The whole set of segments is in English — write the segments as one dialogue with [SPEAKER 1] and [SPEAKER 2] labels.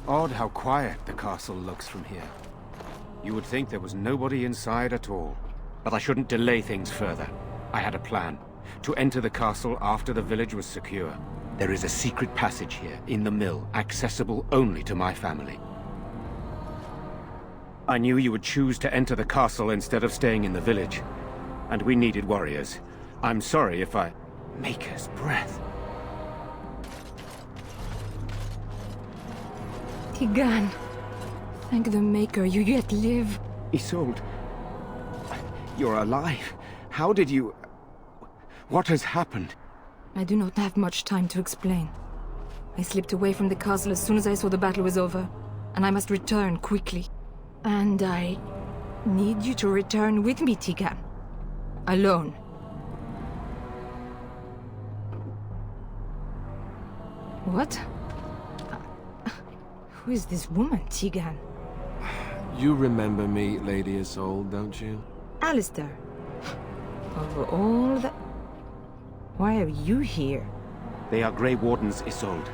[SPEAKER 1] Odd how quiet the castle looks from here. You would think there was nobody inside at all. But I shouldn't delay things further. I had a plan. To enter the castle after the village was secure. There is a secret passage here, in the mill, accessible only to my family. I knew you would choose to enter the castle instead of staying in the village. And we needed warriors. I'm sorry if I... Maker's breath.
[SPEAKER 2] Tigan. Thank the Maker you yet live.
[SPEAKER 1] Isolde. You're alive. How did you... What has happened?
[SPEAKER 2] I do not have much time to explain. I slipped away from the castle as soon as I saw the battle was over. And I must return quickly. And I... need you to return with me, Tigan. Alone. What? Who is this woman, Tigan?
[SPEAKER 3] You remember me, Lady Isolde, don't you?
[SPEAKER 2] Alistair. Of all the... Why are you here?
[SPEAKER 1] They are Grey Wardens, Isolde.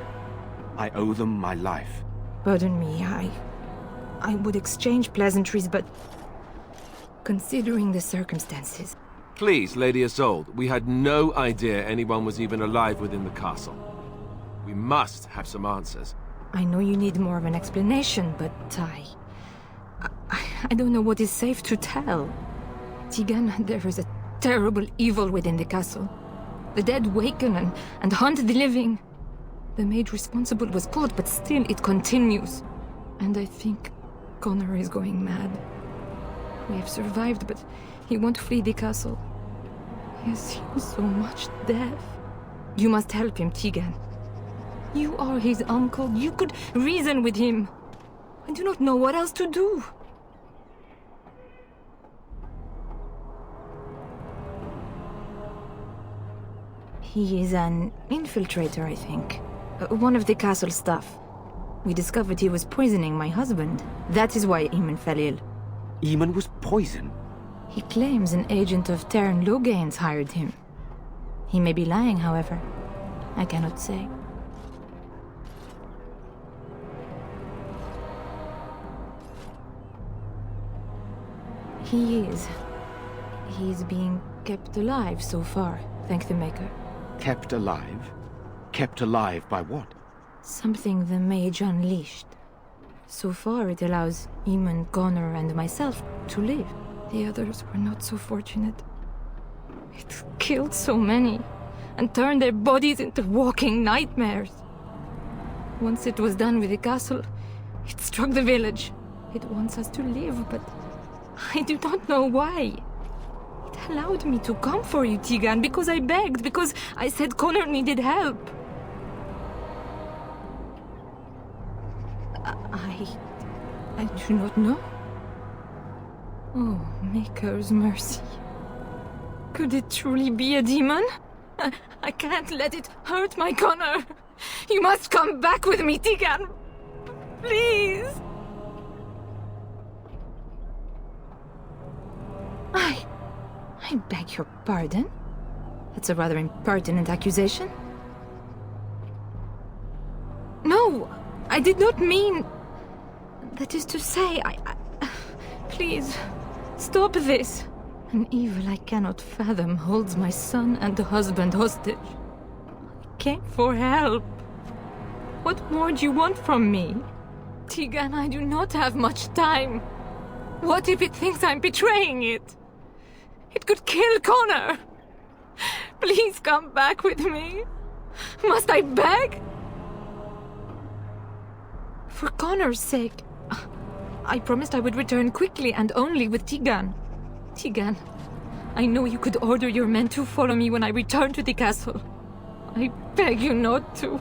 [SPEAKER 1] I owe them my life.
[SPEAKER 2] Pardon me, I would exchange pleasantries, but... considering the circumstances...
[SPEAKER 3] Please, Lady Isolde, we had no idea anyone was even alive within the castle. We must have some answers.
[SPEAKER 2] I know you need more of an explanation, but I don't know what is safe to tell. Tigan, there is a terrible evil within the castle. The dead waken and hunt the living. The maid responsible was caught, but still it continues. And I think Connor is going mad. We have survived, but he won't flee the castle. He has seen so much death. You must help him, Tigan. You are his uncle. You could reason with him. I do not know what else to do. He is an infiltrator, I think. One of the castle staff. We discovered he was poisoning my husband. That is why Eamon fell ill.
[SPEAKER 1] Eamon was poisoned?
[SPEAKER 2] He claims an agent of Terran Logain's hired him. He may be lying, however. I cannot say. He is. He is being kept alive so far, thank the Maker.
[SPEAKER 1] Kept alive? Kept alive by what?
[SPEAKER 2] Something the mage unleashed. So far it allows Eamon, Connor, and myself to live. The others were not so fortunate. It killed so many, and turned their bodies into walking nightmares. Once it was done with the castle, it struck the village. It wants us to live, but I do not know why. It allowed me to come for you, Tigan, because I begged, because I said Connor needed help. I do not know. Oh, Maker's mercy. Could it truly be a demon? I can't let it hurt my Connor. You must come back with me, Tigan. Please. I beg your pardon? That's a rather impertinent accusation. No, I did not mean... That is to say, Please, stop this. An evil I cannot fathom holds my son and husband hostage. I came for help. What more do you want from me? Tigan, I do not have much time. What if it thinks I'm betraying it? It could kill Connor. Please come back with me. Must I beg? For Connor's sake. I promised I would return quickly and only with Tigan. Tigan, I know you could order your men to follow me when I return to the castle. I beg you not to.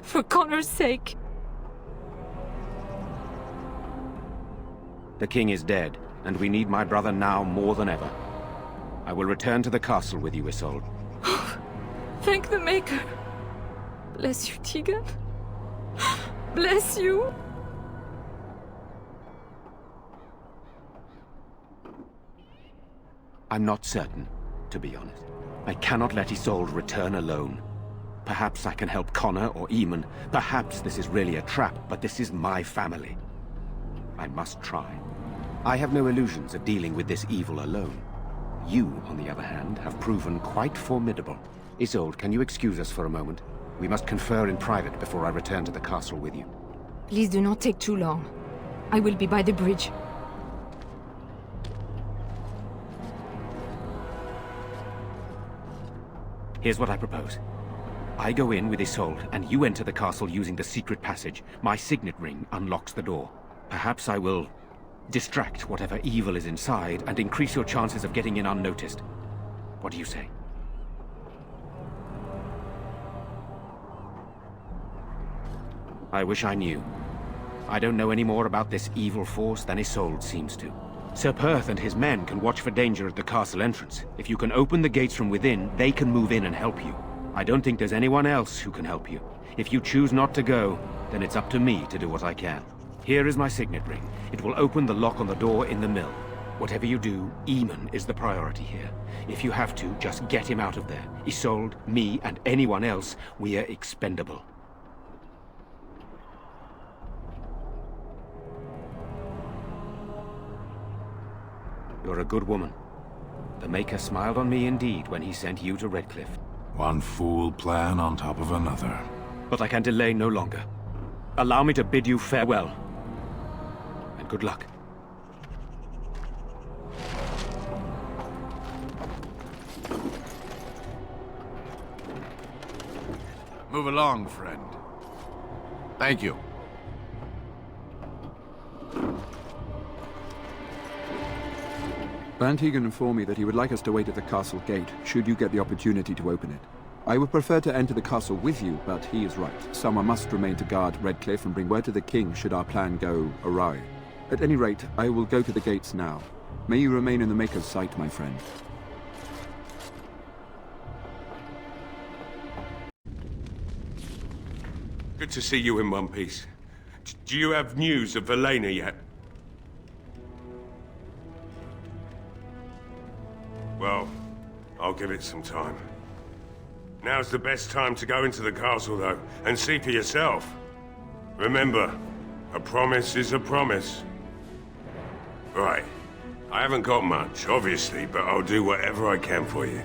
[SPEAKER 2] For Connor's sake.
[SPEAKER 1] The king is dead, and we need my brother now more than ever. I will return to the castle with you, Isolde.
[SPEAKER 2] Thank the Maker. Bless you, Tigan. Bless you.
[SPEAKER 1] I'm not certain, to be honest. I cannot let Isolde return alone. Perhaps I can help Connor or Eamon. Perhaps this is really a trap, but this is my family. I must try. I have no illusions of dealing with this evil alone. You, on the other hand, have proven quite formidable. Isolde, can you excuse us for a moment? We must confer in private before I return to the castle with you.
[SPEAKER 2] Please do not take too long. I will be by the bridge.
[SPEAKER 1] Here's what I propose. I go in with Isolde, and you enter the castle using the secret passage. My signet ring unlocks the door. Perhaps I will distract whatever evil is inside and increase your chances of getting in unnoticed. What do you say? I wish I knew. I don't know any more about this evil force than Isolde seems to. Sir Perth and his men can watch for danger at the castle entrance. If you can open the gates from within, they can move in and help you. I don't think there's anyone else who can help you. If you choose not to go, then it's up to me to do what I can. Here is my signet ring. It will open the lock on the door in the mill. Whatever you do, Eamon is the priority here. If you have to, just get him out of there. Isolde, me, and anyone else, we are expendable. You're a good woman. The Maker smiled on me indeed when he sent you to Redcliffe.
[SPEAKER 4] One fool plan on top of another.
[SPEAKER 1] But I can delay no longer. Allow me to bid you farewell. And good luck.
[SPEAKER 3] Move along, friend. Thank you.
[SPEAKER 5] Van Tegan informed me that he would like us to wait at the castle gate, should you get the opportunity to open it. I would prefer to enter the castle with you, but he is right. Someone must remain to guard Redcliffe and bring word to the king should our plan go awry. At any rate, I will go to the gates now. May you remain in the Maker's sight, my friend.
[SPEAKER 6] Good to see you in one piece. Do you have news of Velena yet? Well, I'll give it some time. Now's the best time to go into the castle, though, and see for yourself. Remember, a promise is a promise. Right. I haven't got much, obviously, but I'll do whatever I can for you.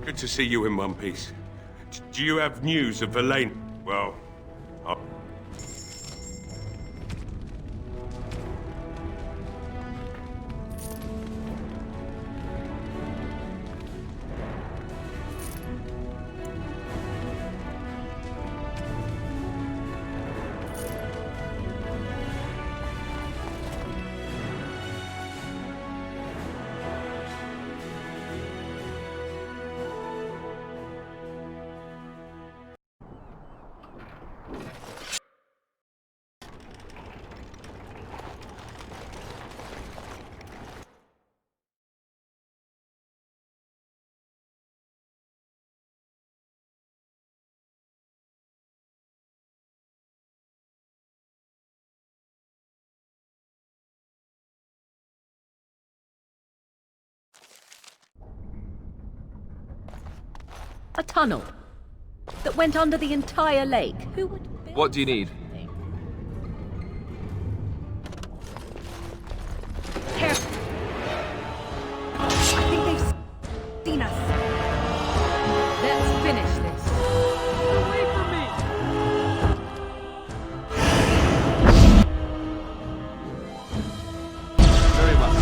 [SPEAKER 6] Good to see you in one piece. Do you have news of Velena? Well,
[SPEAKER 7] A tunnel that went under the entire lake. Who would build
[SPEAKER 3] What do you need?
[SPEAKER 7] something? Careful. I think they've seen us.
[SPEAKER 2] Let's finish this.
[SPEAKER 7] Away from me!
[SPEAKER 3] Very well.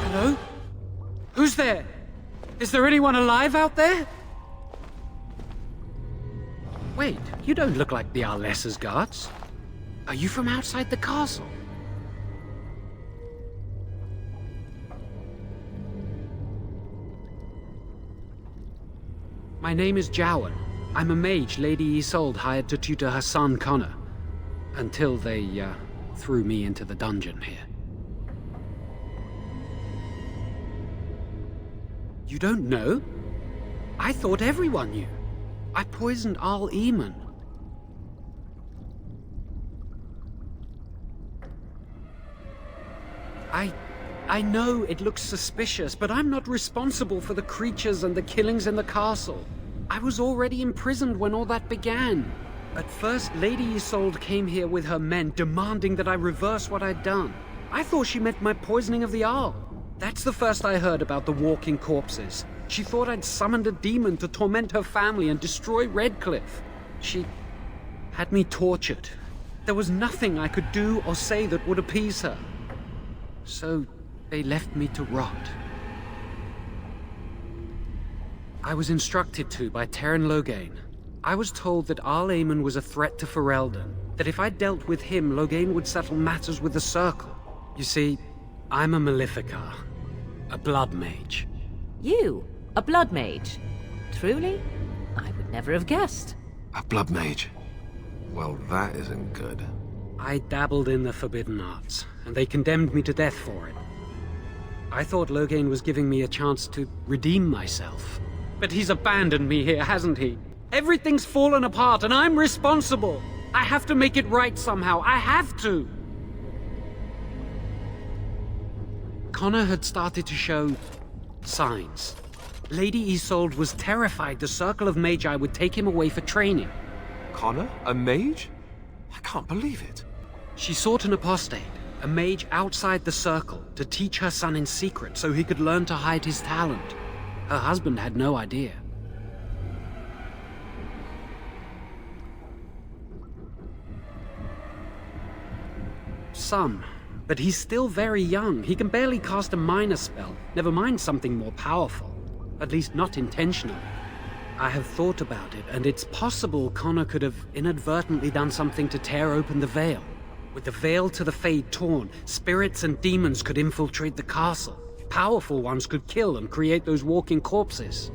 [SPEAKER 8] Hello? Who's there? Is there anyone alive out there? Wait, you don't look like the Arlessa's guards. Are you from outside the castle? My name is Jowan. I'm a mage Lady Isolde hired to tutor her son Connor. Until they, threw me into the dungeon here. You don't know? I thought everyone knew. I poisoned Al Eamon. I know it looks suspicious, but I'm not responsible for the creatures and the killings in the castle. I was already imprisoned when all that began. At first, Lady Isolde came here with her men, demanding that I reverse what I'd done. I thought she meant my poisoning of the Arl. That's the first I heard about the walking corpses. She thought I'd summoned a demon to torment her family and destroy Redcliffe. She had me tortured. There was nothing I could do or say that would appease her. So they left me to rot. I was instructed to by Terran Loghain. I was told that Al Eamon was a threat to Ferelden, that if I dealt with him, Loghain would settle matters with the Circle. You see, I'm a Maleficar, a blood mage.
[SPEAKER 7] You? A blood mage? Truly? I would never have guessed.
[SPEAKER 3] A blood mage. Well, that isn't good.
[SPEAKER 8] I dabbled in the forbidden arts, and they condemned me to death for it. I thought Loghain was giving me a chance to redeem myself. But he's abandoned me here, hasn't he? Everything's fallen apart, and I'm responsible! I have to make it right somehow. I have to! Connor had started to show signs. Lady Isolde was terrified the Circle of Magi would take him away for training.
[SPEAKER 3] Connor? A mage? I can't believe it.
[SPEAKER 8] She sought an apostate, a mage outside the Circle, to teach her son in secret so he could learn to hide his talent. Her husband had no idea. Some, but he's still very young. He can barely cast a minor spell, never mind something more powerful. At least not intentionally. I have thought about it, and it's possible Connor could have inadvertently done something to tear open the veil. With the veil to the Fade torn, spirits and demons could infiltrate the castle. Powerful ones could kill and create those walking corpses.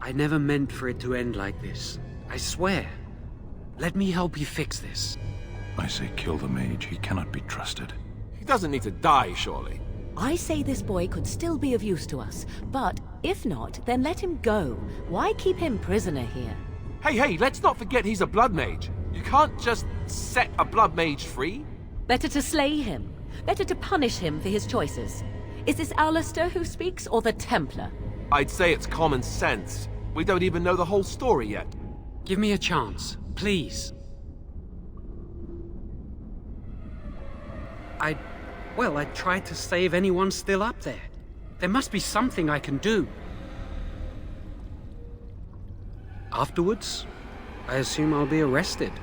[SPEAKER 8] I never meant for it to end like this. I swear. Let me help you fix this.
[SPEAKER 4] I say kill the mage. He cannot be trusted.
[SPEAKER 3] He doesn't need to die, surely.
[SPEAKER 7] I say this boy could still be of use to us, but if not, then let him go. Why keep him prisoner here?
[SPEAKER 3] Hey, let's not forget he's a blood mage. You can't just set a blood mage free.
[SPEAKER 7] Better to slay him. Better to punish him for his choices. Is this Alistair who speaks, or the Templar?
[SPEAKER 3] I'd say it's common sense. We don't even know the whole story yet.
[SPEAKER 8] Give me a chance, please. I tried to save anyone still up there. There must be something I can do. Afterwards, I assume I'll be arrested,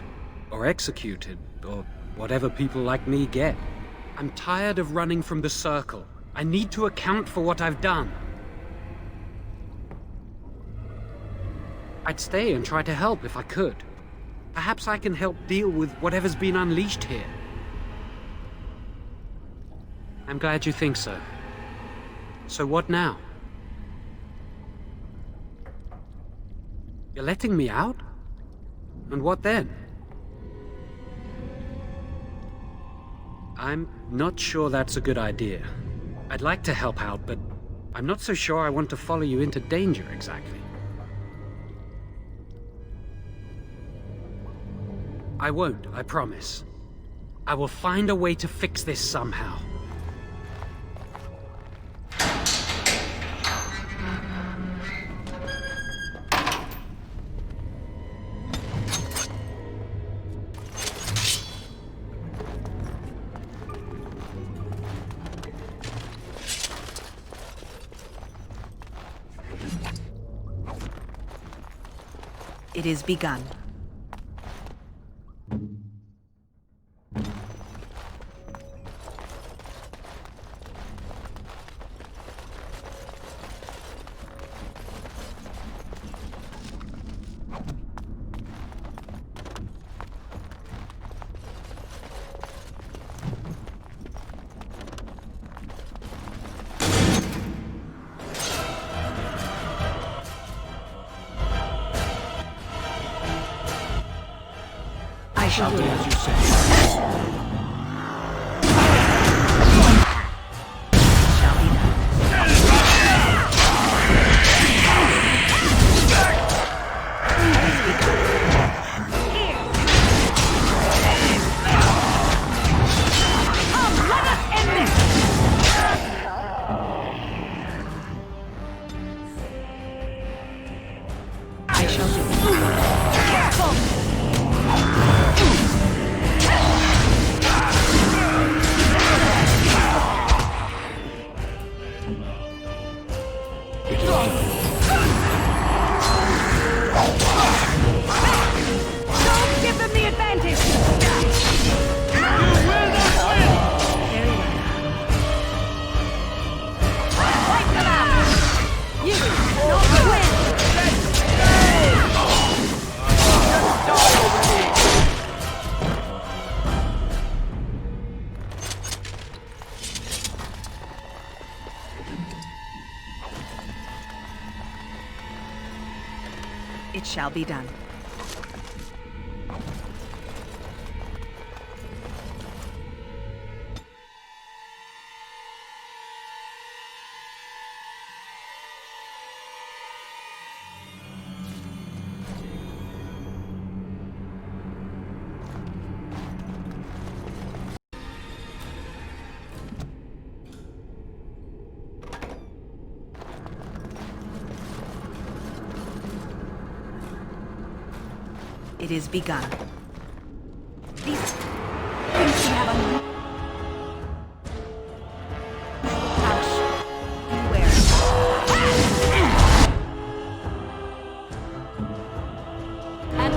[SPEAKER 8] or executed, or whatever people like me get. I'm tired of running from the Circle. I need to account for what I've done. I'd stay and try to help if I could. Perhaps I can help deal with whatever's been unleashed here. I'm glad you think so. So what now? You're letting me out? And what then? I'm not sure that's a good idea. I'd like to help out, but I'm not so sure I want to follow you into danger exactly. I won't, I promise. I will find a way to fix this somehow.
[SPEAKER 9] It is begun. I shall do as you say. Shall be done.
[SPEAKER 7] Come, let us end this!
[SPEAKER 9] I shall do.
[SPEAKER 7] Careful! Don't give them the advantage! You will not win! Wipe them out! You will not win!
[SPEAKER 9] It shall be done. It is begun.
[SPEAKER 7] These things should have a... Ouch. Beware. And...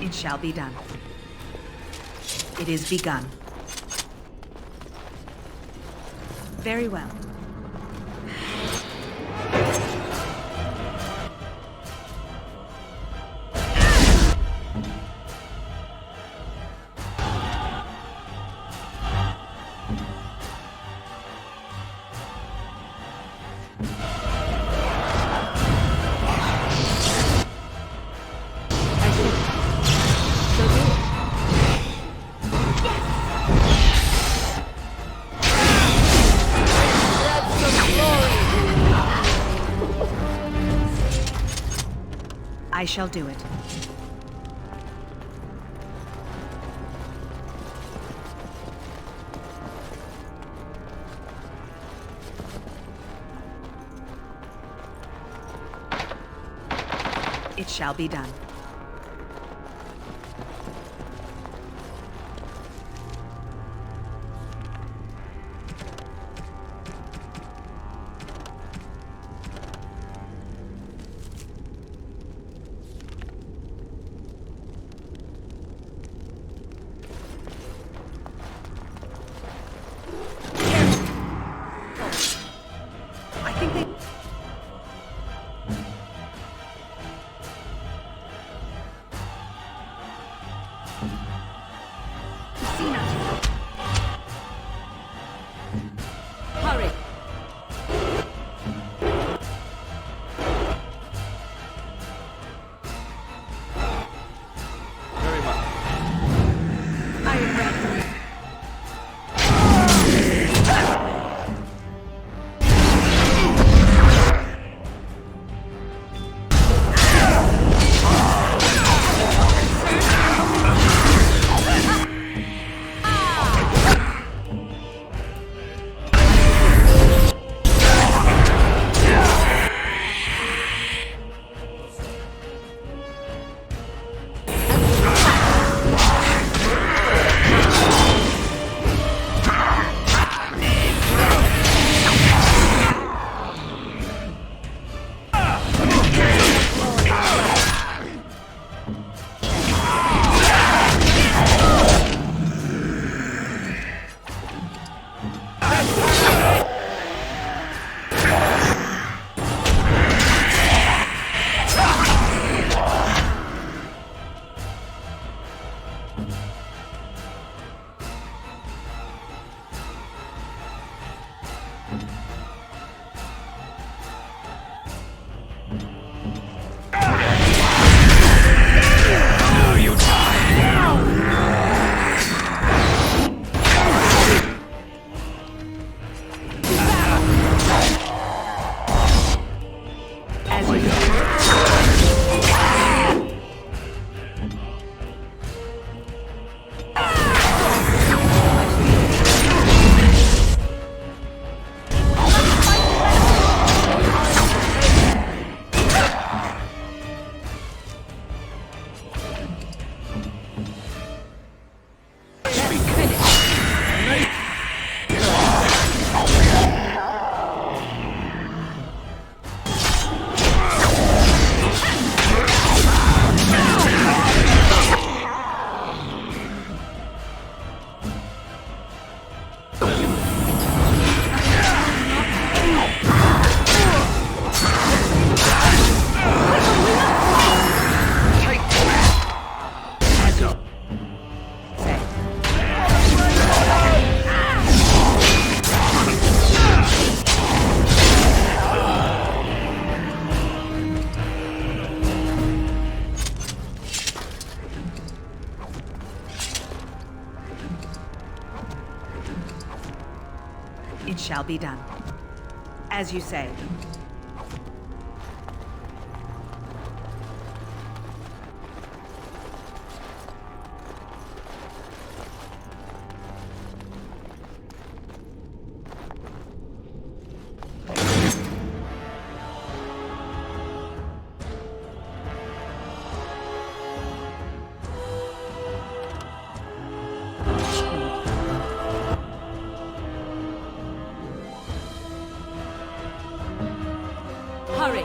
[SPEAKER 9] It shall be done. It is begun. Very well. I shall do it. It shall be done. I think they...
[SPEAKER 7] Hurry!
[SPEAKER 3] Very well.
[SPEAKER 9] I am ready. shall be done. As you say.
[SPEAKER 7] Hurry!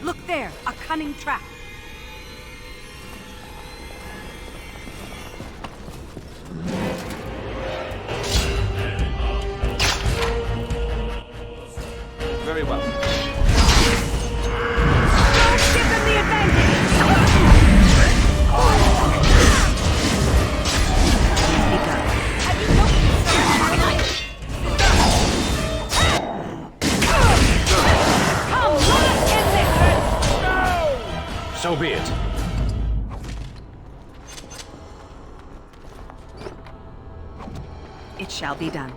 [SPEAKER 9] Look there, a cunning trap.
[SPEAKER 3] Very well.
[SPEAKER 9] Give them the advantage!
[SPEAKER 1] So be it.
[SPEAKER 9] It shall be done.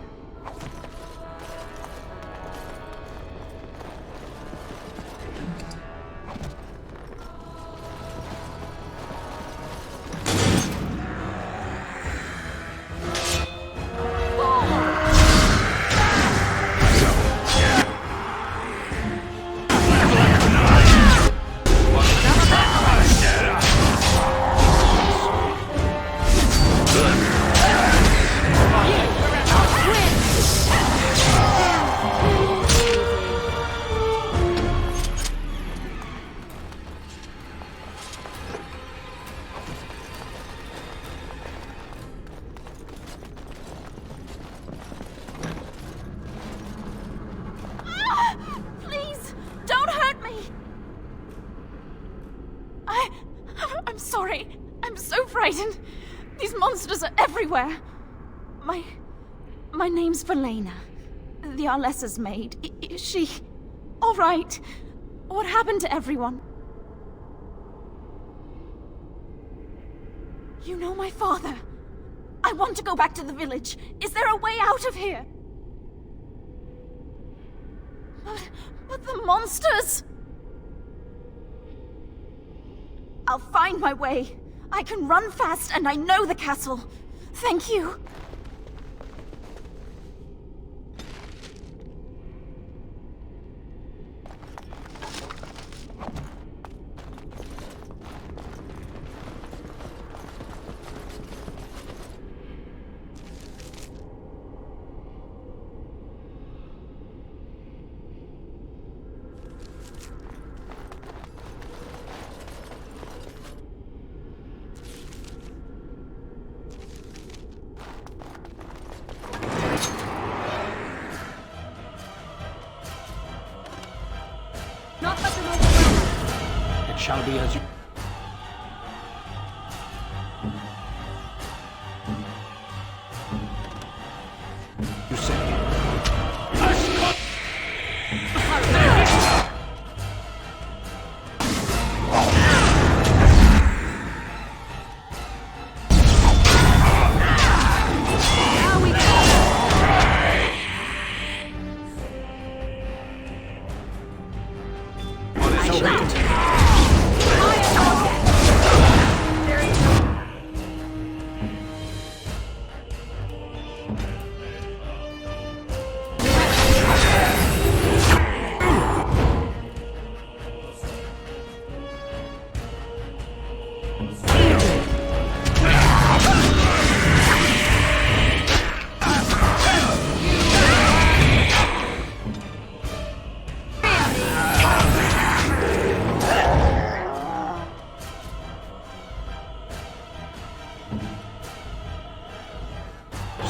[SPEAKER 2] I'm sorry. I'm so frightened. These monsters are everywhere. My name's Valena. The Arlessa's maid. Is she all right? What happened to everyone? You know my father. I want to go back to the village. Is there a way out of here? But the monsters!
[SPEAKER 10] I'll find my way. I can run fast and I know the castle. Thank you.
[SPEAKER 1] It shall be as you... You say.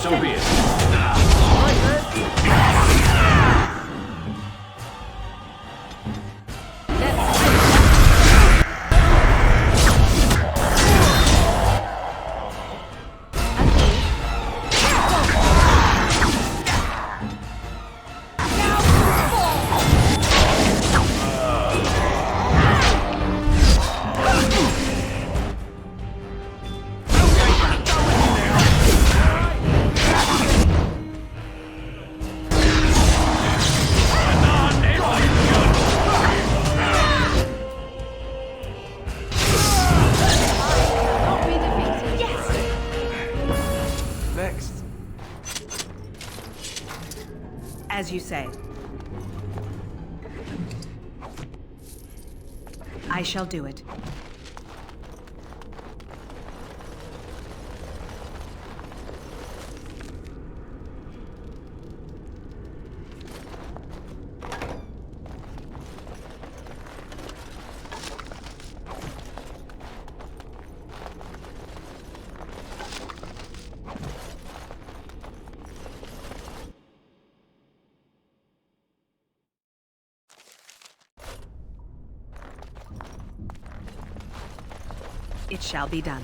[SPEAKER 1] So be it.
[SPEAKER 9] As you say. I shall do it. It shall be done.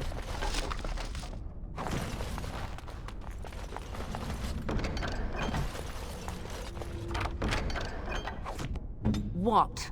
[SPEAKER 7] What?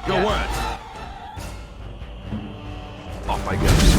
[SPEAKER 3] Your word. Off I go.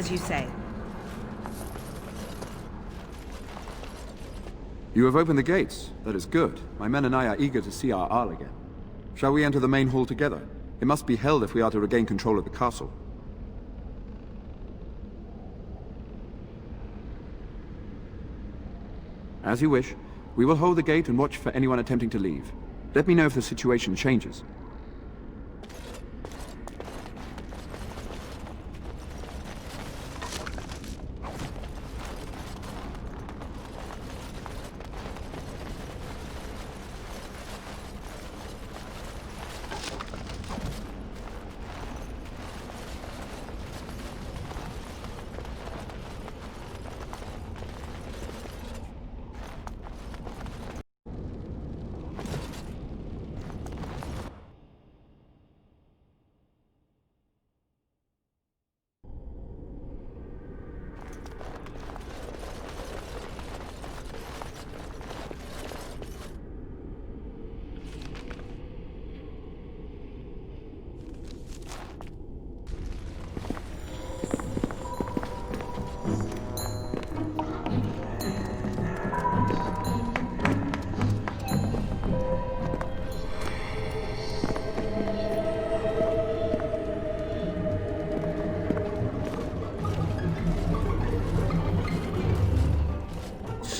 [SPEAKER 9] As you say.
[SPEAKER 5] You have opened the gates. That is good. My men and I are eager to see our Arl again. Shall we enter the main hall together? It must be held if we are to regain control of the castle. As you wish. We will hold the gate and watch for anyone attempting to leave. Let me know if the situation changes.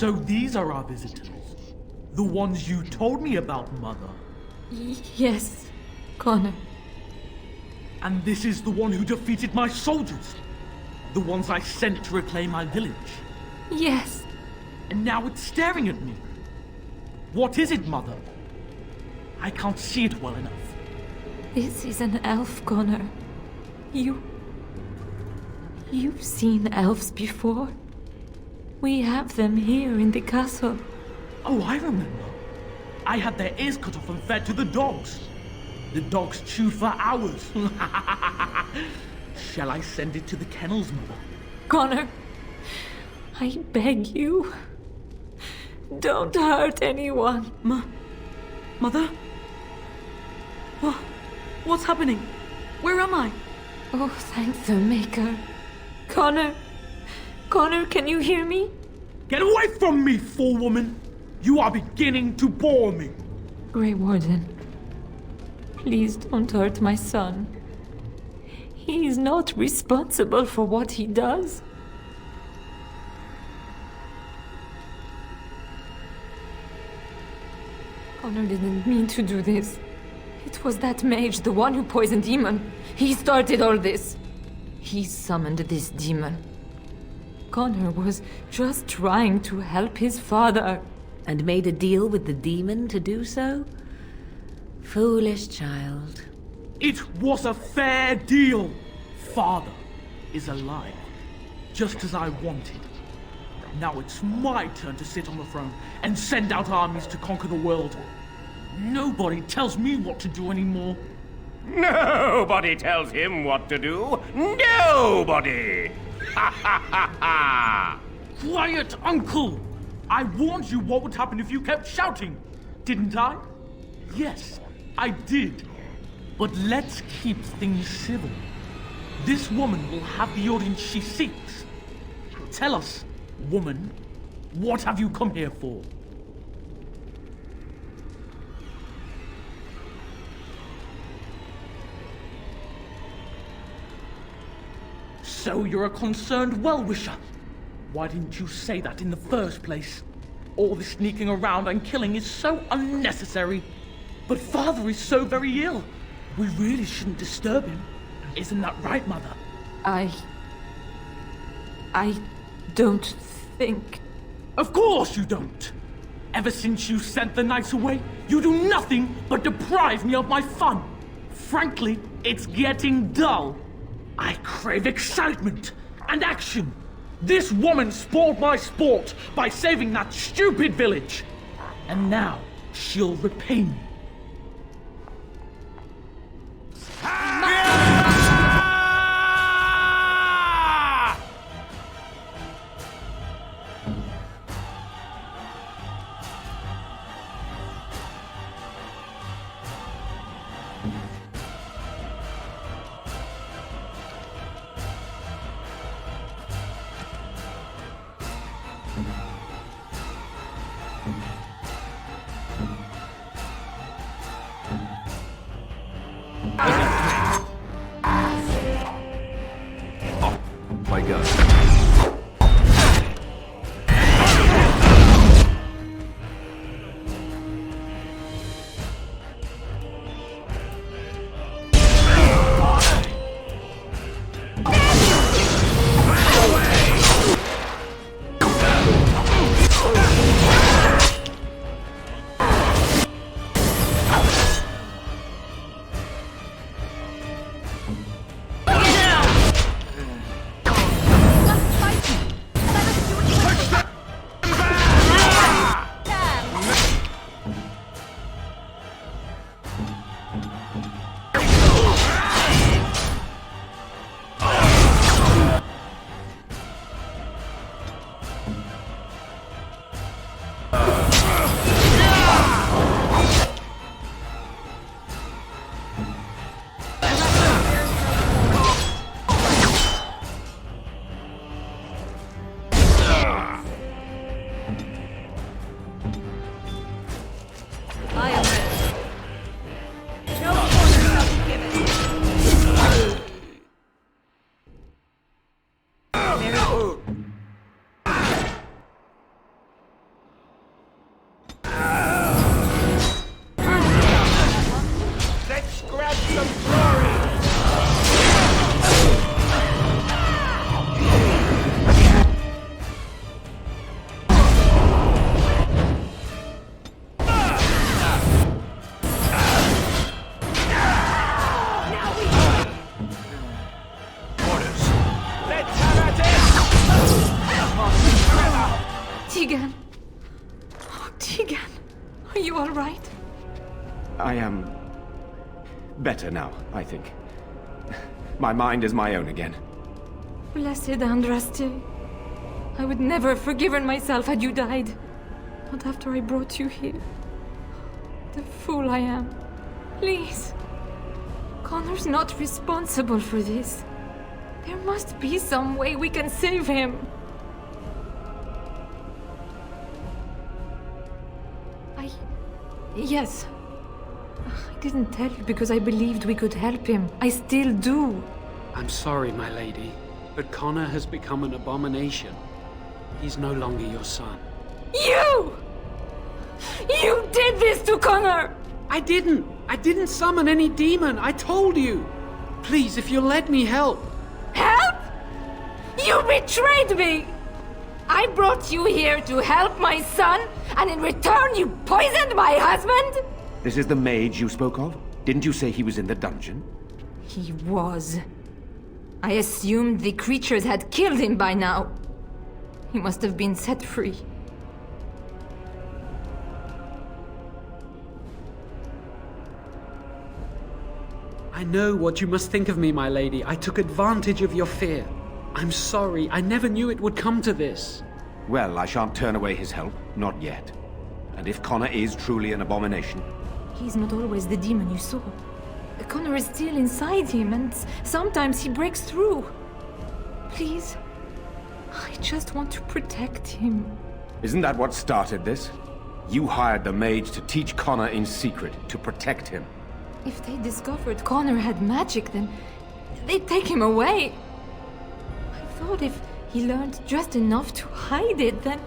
[SPEAKER 11] So these are our visitors. The ones you told me about, Mother.
[SPEAKER 2] Yes, Connor.
[SPEAKER 11] And this is the one who defeated my soldiers. The ones I sent to reclaim my village.
[SPEAKER 2] Yes.
[SPEAKER 11] And now it's staring at me. What is it, Mother? I can't see it well enough.
[SPEAKER 2] This is an elf, Connor. You've seen elves before? We have them here in the castle.
[SPEAKER 11] Oh, I remember. I had their ears cut off and fed to the dogs. The dogs chewed for hours. Shall I send it to the kennels, Mother?
[SPEAKER 2] Connor, I beg you. Don't hurt anyone.
[SPEAKER 12] Mother? What's happening? Where am I?
[SPEAKER 2] Oh, thank the Maker. Connor, can you hear me?
[SPEAKER 11] Get away from me, fool woman! You are beginning to bore me.
[SPEAKER 2] Grey Warden, please don't hurt my son. He is not responsible for what he does. Connor didn't mean to do this. It was that mage, the one who poisoned Demon. He started all this. He summoned this demon. Connor was just trying to help his father.
[SPEAKER 7] And made a deal with the demon to do so? Foolish child.
[SPEAKER 11] It was a fair deal. Father is alive, just as I wanted. Now it's my turn to sit on the throne and send out armies to conquer the world. Nobody tells me what to do anymore.
[SPEAKER 1] Nobody tells him what to do. Nobody! Ha ha ha ha!
[SPEAKER 11] Quiet, Uncle! I warned you what would happen if you kept shouting, didn't I? Yes, I did. But let's keep things civil. This woman will have the audience she seeks. Tell us, woman, what have you come here for? So you're a concerned well-wisher. Why didn't you say that in the first place? All this sneaking around and killing is so unnecessary. But Father is so very ill. We really shouldn't disturb him. Isn't that right, Mother?
[SPEAKER 2] I don't think...
[SPEAKER 11] Of course you don't! Ever since you sent the knights away, you do nothing but deprive me of my fun. Frankly, it's getting dull. I crave excitement and action. This woman spoiled my sport by saving that stupid village. And now she'll repay me.
[SPEAKER 3] My God.
[SPEAKER 2] Are you all right?
[SPEAKER 1] I am better now, I think. My mind is my own again.
[SPEAKER 2] Blessed Andraste. I would never have forgiven myself had you died. Not after I brought you here. The fool I am. Please. Connor's not responsible for this. There must be some way we can save him. Yes. I didn't tell you because I believed we could help him. I still do.
[SPEAKER 8] I'm sorry, my lady, but Connor has become an abomination. He's no longer your son.
[SPEAKER 2] You! You did this to Connor!
[SPEAKER 8] I didn't summon any demon, I told you! Please, if you'll let me help.
[SPEAKER 2] Help? You betrayed me! I brought you here to help my son, and in return you poisoned my husband?
[SPEAKER 1] This is the mage you spoke of? Didn't you say he was in the dungeon?
[SPEAKER 2] He was. I assumed the creatures had killed him by now. He must have been set free.
[SPEAKER 8] I know what you must think of me, my lady. I took advantage of your fear. I'm sorry. I never knew it would come to this.
[SPEAKER 1] Well, I shan't turn away his help. Not yet. And if Connor is truly an abomination...
[SPEAKER 2] He's not always the demon you saw. Connor is still inside him, and sometimes he breaks through. Please, I just want to protect him.
[SPEAKER 1] Isn't that what started this? You hired the mage to teach Connor in secret, to protect him.
[SPEAKER 2] If they discovered Connor had magic, then they'd take him away. I thought if he learned just enough to hide it, then...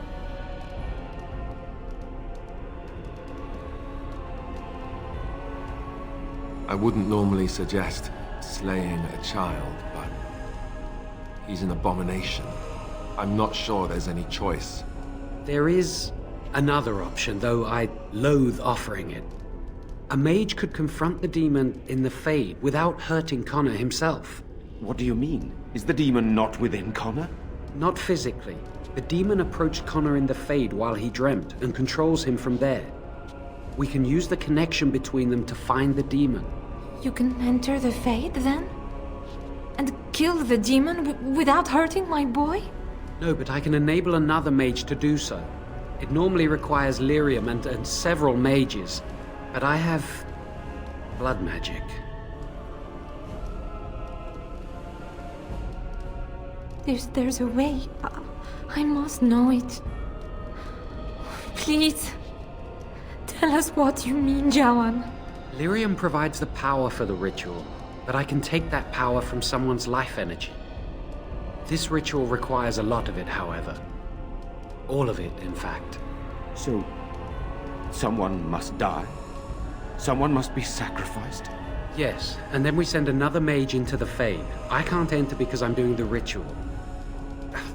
[SPEAKER 3] I wouldn't normally suggest slaying a child, but he's an abomination. I'm not sure there's any choice.
[SPEAKER 8] There is another option, though I loathe offering it. A mage could confront the demon in the Fade without hurting Connor himself.
[SPEAKER 1] What do you mean? Is the demon not within Connor?
[SPEAKER 8] Not physically. The demon approached Connor in the Fade while he dreamt and controls him from there. We can use the connection between them to find the demon.
[SPEAKER 2] You can enter the Fade, then? And kill the demon without hurting my boy?
[SPEAKER 8] No, but I can enable another mage to do so. It normally requires lyrium and several mages. But I have... blood magic.
[SPEAKER 2] There's a way. I must know it. Please. Tell us what you mean, Jawan.
[SPEAKER 8] Lyrium provides the power for the ritual, but I can take that power from someone's life energy. This ritual requires a lot of it, however. All of it, in fact.
[SPEAKER 1] So, someone must die? Someone must be sacrificed?
[SPEAKER 8] Yes, and then we send another mage into the Fade. I can't enter because I'm doing the ritual.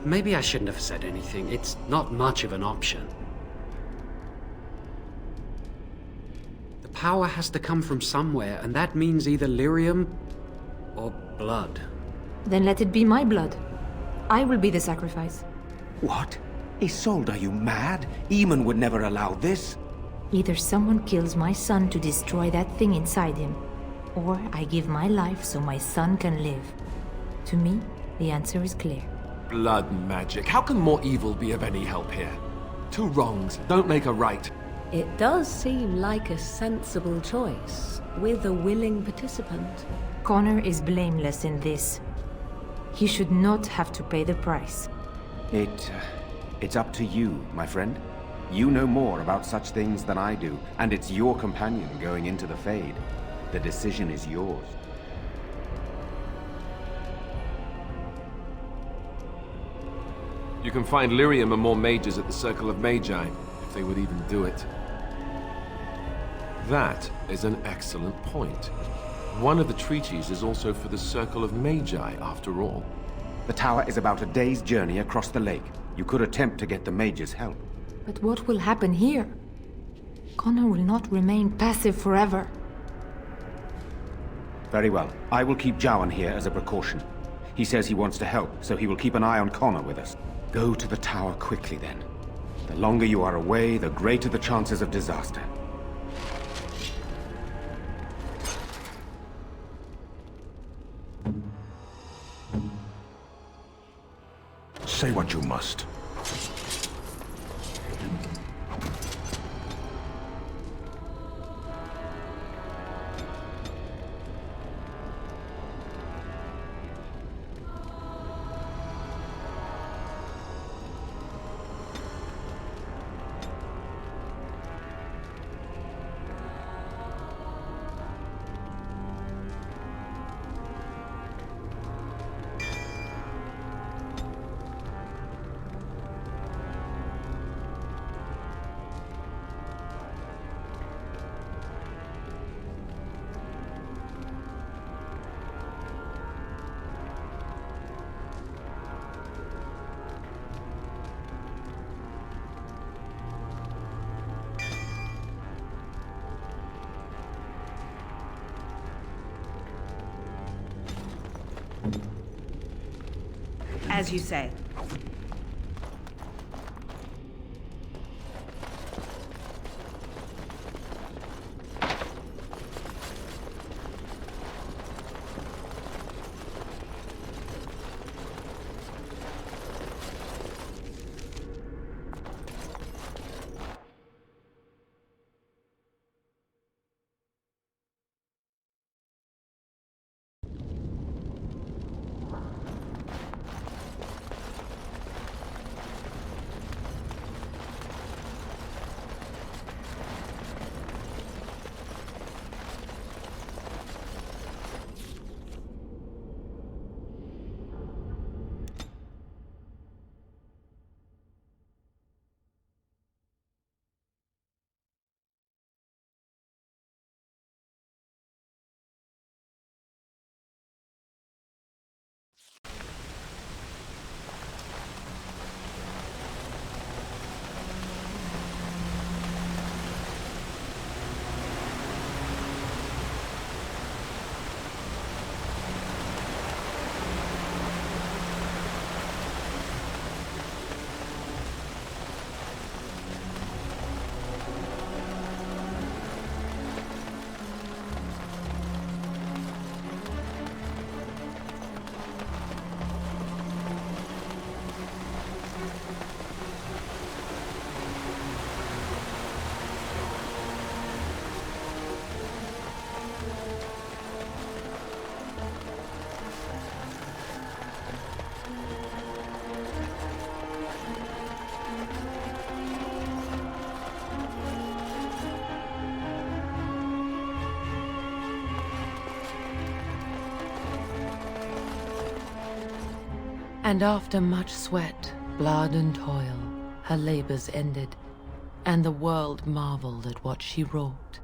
[SPEAKER 8] Maybe I shouldn't have said anything. It's not much of an option. The power has to come from somewhere, and that means either lyrium or blood.
[SPEAKER 2] Then let it be my blood. I will be the sacrifice.
[SPEAKER 1] What? Isolde, are you mad? Eamon would never allow this.
[SPEAKER 2] Either someone kills my son to destroy that thing inside him, or I give my life so my son can live. To me, the answer is clear.
[SPEAKER 3] Blood magic. How can more evil be of any help here? Two wrongs don't make a right.
[SPEAKER 7] It does seem like a sensible choice, with a willing participant.
[SPEAKER 2] Connor is blameless in this. He should not have to pay the price.
[SPEAKER 1] It's up to you, my friend. You know more about such things than I do, and it's your companion going into the Fade. The decision is yours.
[SPEAKER 3] You can find lyrium and more mages at the Circle of Magi, if they would even do it. That is an excellent point. One of the treaties is also for the Circle of Magi, after all.
[SPEAKER 1] The tower is about a day's journey across the lake. You could attempt to get the mages' help.
[SPEAKER 2] But what will happen here? Connor will not remain passive forever.
[SPEAKER 1] Very well. I will keep Jawan here as a precaution. He says he wants to help, so he will keep an eye on Connor with us. Go to the tower quickly, then. The longer you are away, the greater the chances of disaster.
[SPEAKER 4] Say what you must.
[SPEAKER 9] As you say.
[SPEAKER 13] And after much sweat, blood and toil, her labors ended, and the world marveled at what she wrought.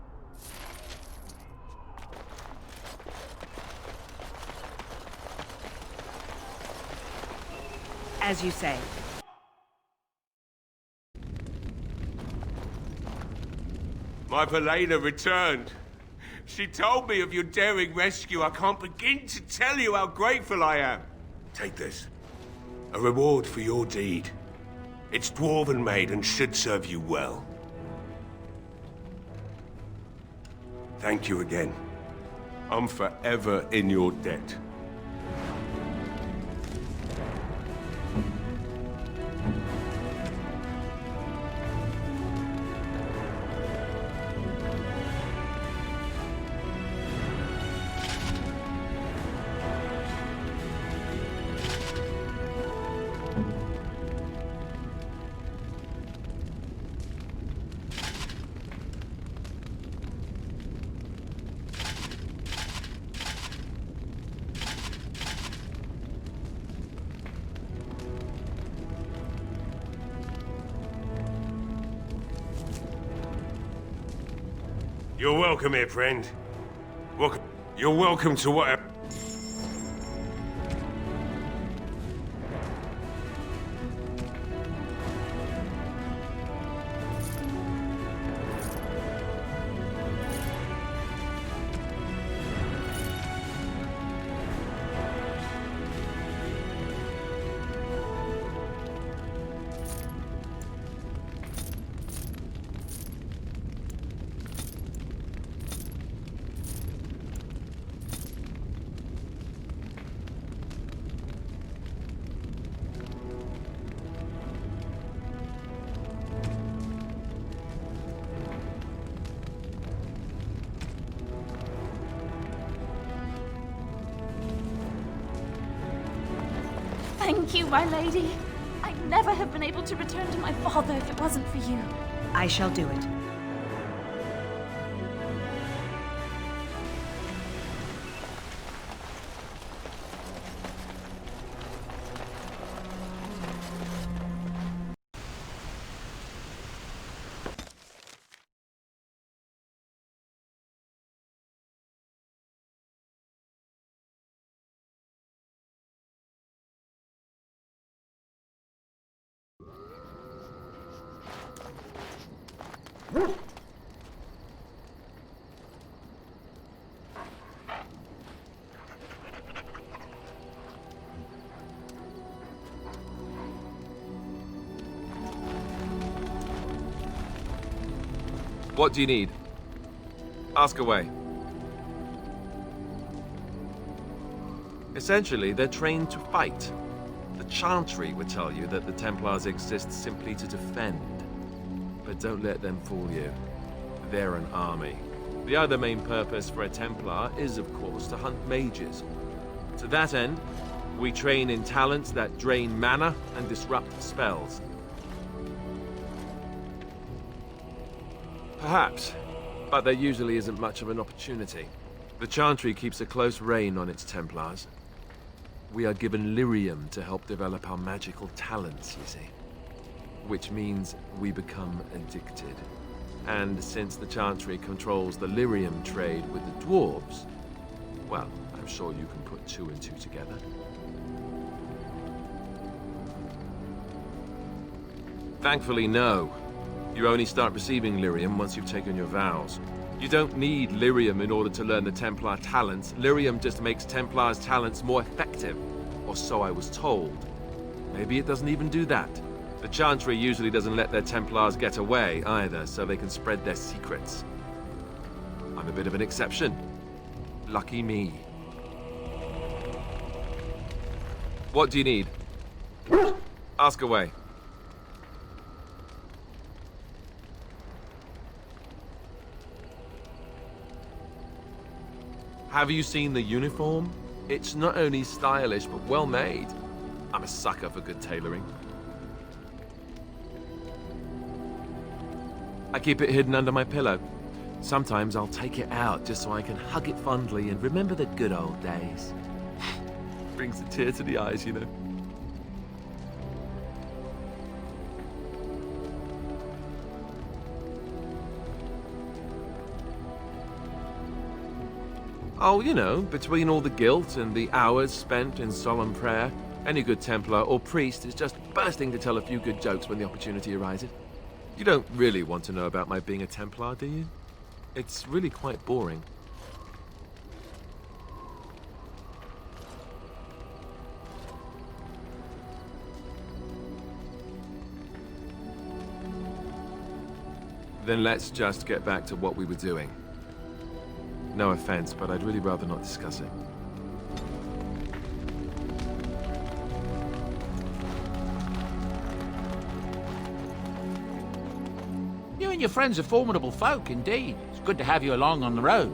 [SPEAKER 9] As you say.
[SPEAKER 6] My Valena returned. She told me of your daring rescue. I can't begin to tell you how grateful I am. Take this. A reward for your deed. It's dwarven made and should serve you well. Thank you again. I'm forever in your debt. You're welcome here, friend. Welcome. You're welcome to whatever.
[SPEAKER 10] Thank you, my lady. I'd never have been able to return to my father if it wasn't for you.
[SPEAKER 9] I shall do it.
[SPEAKER 3] What do you need? Ask away. Essentially, they're trained to fight. The Chantry would tell you that the Templars exist simply to defend. But don't let them fool you. They're an army. The other main purpose for a Templar is, of course, to hunt mages. To that end, we train in talents that drain mana and disrupt spells. Perhaps, but there usually isn't much of an opportunity. The Chantry keeps a close rein on its Templars. We are given lyrium to help develop our magical talents, you see. Which means we become addicted. And since the Chantry controls the lyrium trade with the dwarves, well, I'm sure you can put two and two together. Thankfully, no. You only start receiving lyrium once you've taken your vows. You don't need lyrium in order to learn the Templar talents. Lyrium just makes Templars' talents more effective. Or so I was told. Maybe it doesn't even do that. The Chantry usually doesn't let their Templars get away either, so they can spread their secrets. I'm a bit of an exception. Lucky me. What do you need? Ask away. Have you seen the uniform? It's not only stylish, but well made. I'm a sucker for good tailoring. I keep it hidden under my pillow. Sometimes I'll take it out just so I can hug it fondly and remember the good old days. Brings a tear to the eyes, you know. Oh, you know, between all the guilt and the hours spent in solemn prayer, any good Templar or priest is just bursting to tell a few good jokes when the opportunity arises. You don't really want to know about my being a Templar, do you? It's really quite boring. Then let's just get back to what we were doing. No offense, but I'd really rather not discuss it.
[SPEAKER 14] You and your friends are formidable folk, indeed. It's good to have you along on the road.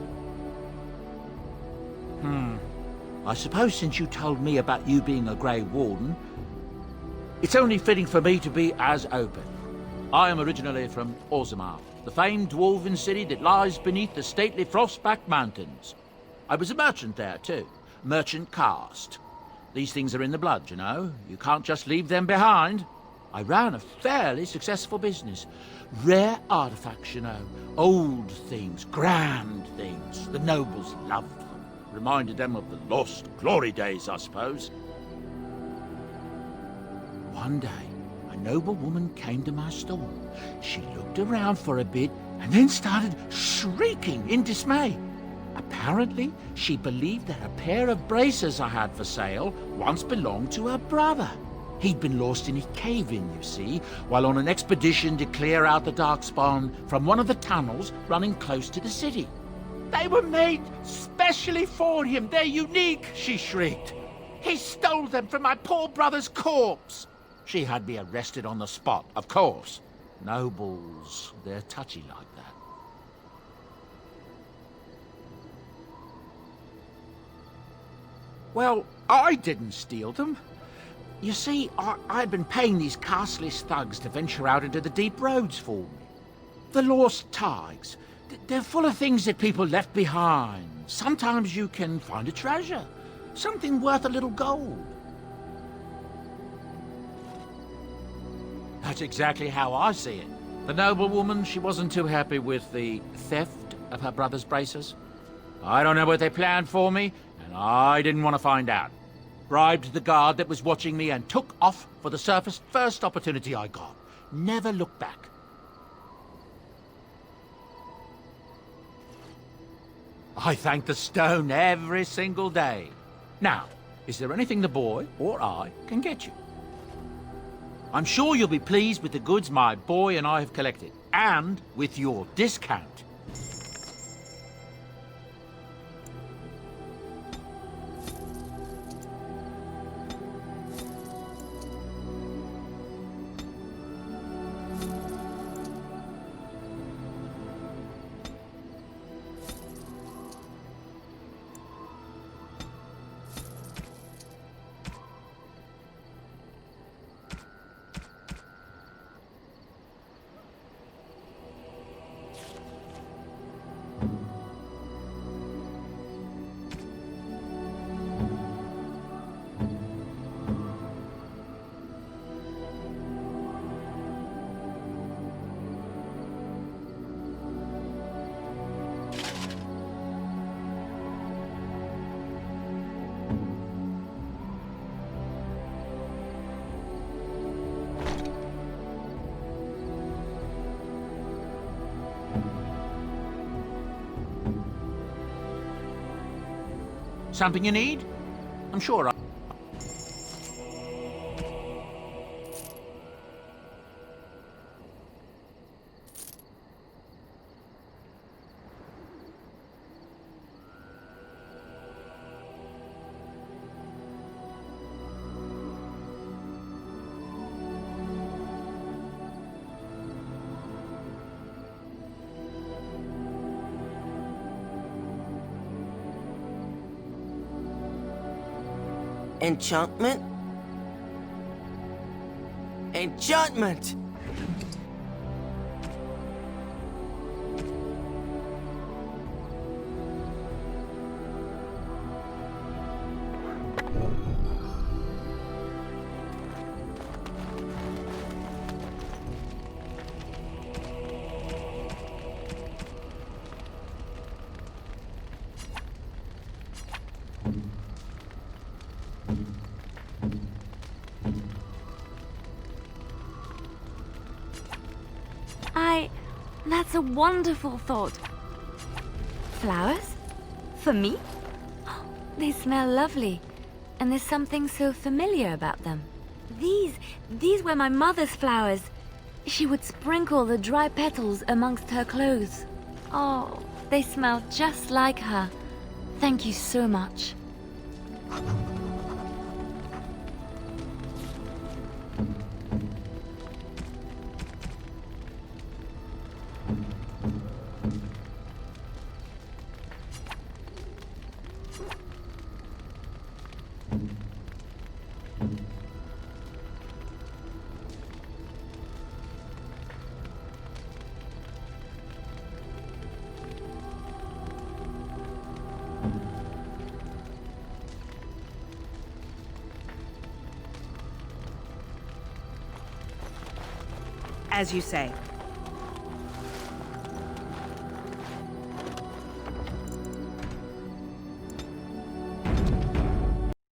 [SPEAKER 14] I suppose since you told me about you being a Grey Warden, it's only fitting for me to be as open. I am originally from Orzammar, the famed dwarven city that lies beneath the stately Frostback Mountains. I was a merchant there, too. Merchant caste. These things are in the blood, you know. You can't just leave them behind. I ran a fairly successful business. Rare artifacts, you know. Old things, grand things. The nobles loved them. Reminded them of the lost glory days, I suppose. One day, a noble woman came to my store. She looked around for a bit and then started shrieking in dismay. Apparently, she believed that a pair of braces I had for sale once belonged to her brother. He'd been lost in a cave-in, you see, while on an expedition to clear out the Darkspawn from one of the tunnels running close to the city. They were made specially for him. They're unique, she shrieked. He stole them from my poor brother's corpse. She had me arrested on the spot, of course. Nobles, they're touchy like that. Well, I didn't steal them. You see, I'd been paying these castless thugs to venture out into the deep roads for me. The lost tigers. They're full of things that people left behind. Sometimes you can find a treasure. Something worth a little gold. That's exactly how I see it. The noblewoman, she wasn't too happy with the theft of her brother's braces. I don't know what they planned for me, and I didn't want to find out. Bribed the guard that was watching me and took off for the surface first opportunity I got. Never looked back. I thank the stone every single day. Now, is there anything the boy or I can get you? I'm sure you'll be pleased with the goods my boy and I have collected, and with your discount. Something you need? I'm sure I...
[SPEAKER 15] Enchantment? Enchantment!
[SPEAKER 2] That's a wonderful thought. Flowers? For me? They smell lovely, and there's something so familiar about them. These were my mother's flowers. She would sprinkle the dry petals amongst her clothes. Oh, they smell just like her. Thank you so much.
[SPEAKER 9] As you say,